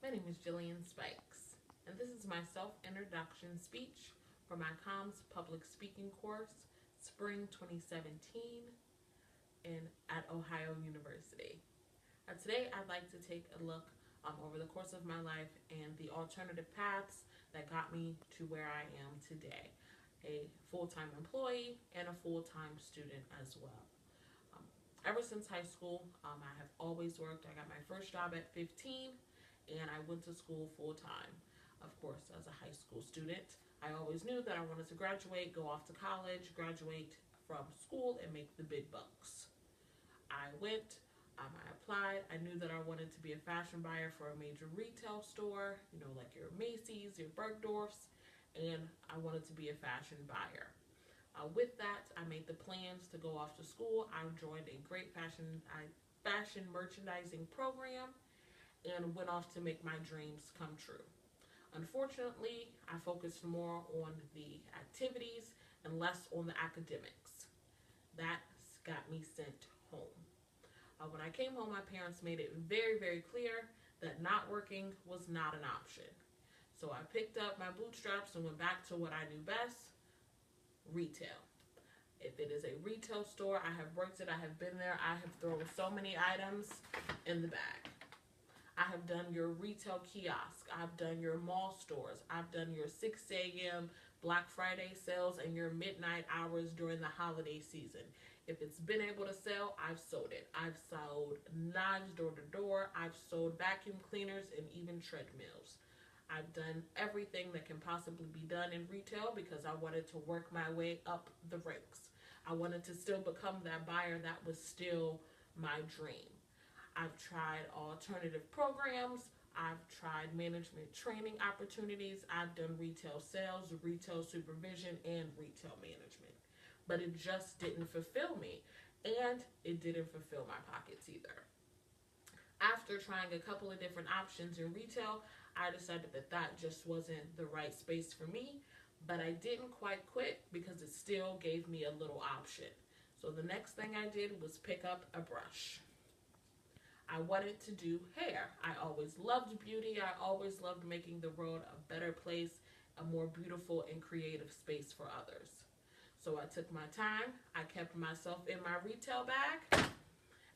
My name is Jillian Spikes, and this is my self-introduction speech for my comms public speaking course, Spring 2017, at Ohio University. Today, I'd like to take a look over the course of my life and the alternative paths that got me to where I am today, a full-time employee and a full-time student as well. Ever since high school, I have always worked. I got my first job at 15, and I went to school full-time. Of course, as a high school student, I always knew that I wanted to graduate, go off to college, graduate from school, and make the big bucks. I went, I applied. I knew that I wanted to be a fashion buyer for a major retail store, like your Macy's, your Bergdorf's, and I wanted to be a fashion buyer. With that, I made the plans to go off to school. I joined a great fashion merchandising program and went off to make my dreams come true. Unfortunately, I focused more on the activities and less on the academics. That got me sent home. When I came home, my parents made it very, very clear that not working was not an option. So I picked up my bootstraps and went back to what I knew best, retail. If it is a retail store, I have worked it, I have been there, I have thrown so many items in the bag. I have done your retail kiosk, I've done your mall stores, I've done your 6 a.m. Black Friday sales and your midnight hours during the holiday season. If it's been able to sell, I've sold it. I've sold knives door to door, I've sold vacuum cleaners and even treadmills. I've done everything that can possibly be done in retail because I wanted to work my way up the ranks. I wanted to still become that buyer. That was still my dream. I've tried alternative programs. I've tried management training opportunities. I've done retail sales, retail supervision, and retail management. But it just didn't fulfill me, and it didn't fulfill my pockets either. After trying a couple of different options in retail, I decided that that just wasn't the right space for me, but I didn't quite quit because it still gave me a little option. So the next thing I did was pick up a brush. I wanted to do hair. I always loved beauty. I always loved making the world a better place, a more beautiful and creative space for others. So I took my time. I kept myself in my retail bag,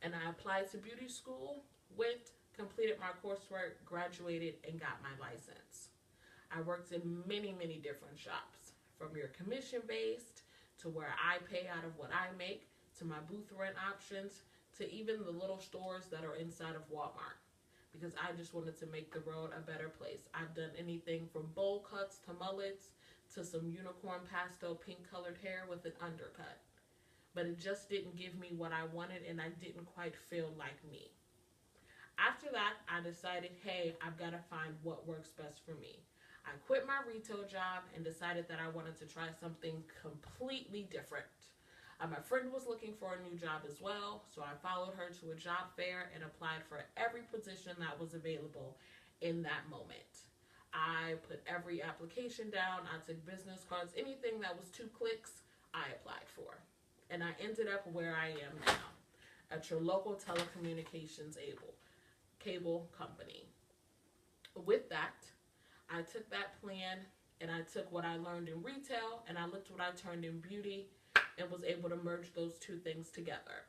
and I applied to beauty school, went, completed my coursework, graduated, and got my license. I worked in many, many different shops, from your commission-based to where I pay out of what I make, to my booth rent options, to even the little stores that are inside of Walmart, because I just wanted to make the world a better place. I've done anything from bowl cuts to mullets to some unicorn pastel pink colored hair with an undercut. But it just didn't give me what I wanted, and I didn't quite feel like me. After that, I decided, hey, I've got to find what works best for me. I quit my retail job and decided that I wanted to try something completely different. My friend was looking for a new job as well, so I followed her to a job fair and applied for every position that was available in that moment. I put every application down, I took business cards, anything that was 2 clicks, I applied for. And I ended up where I am now, at your local telecommunications cable company. With that, I took that plan and I took what I learned in retail and I looked what I turned in beauty and was able to merge those 2 things together.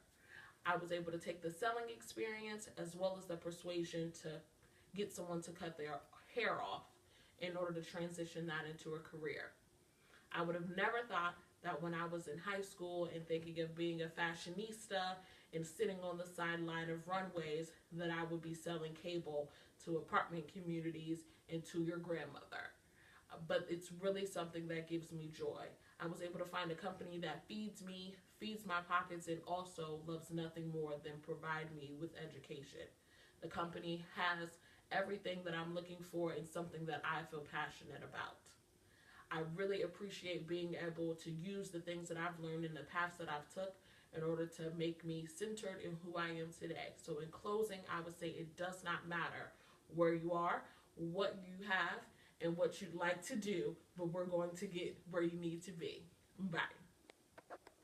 I was able to take the selling experience as well as the persuasion to get someone to cut their hair off in order to transition that into a career. I would have never thought that when I was in high school and thinking of being a fashionista and sitting on the sideline of runways that I would be selling cable to apartment communities and to your grandmother. But it's really something that gives me joy. I was able to find a company that feeds me, feeds my pockets, and also loves nothing more than provide me with education. The company has everything that I'm looking for and something that I feel passionate about. I really appreciate being able to use the things that I've learned in the paths that I've took in order to make me centered in who I am today. So in closing, I would say it does not matter where you are, what you have, and what you'd like to do, but we're going to get where you need to be. Bye.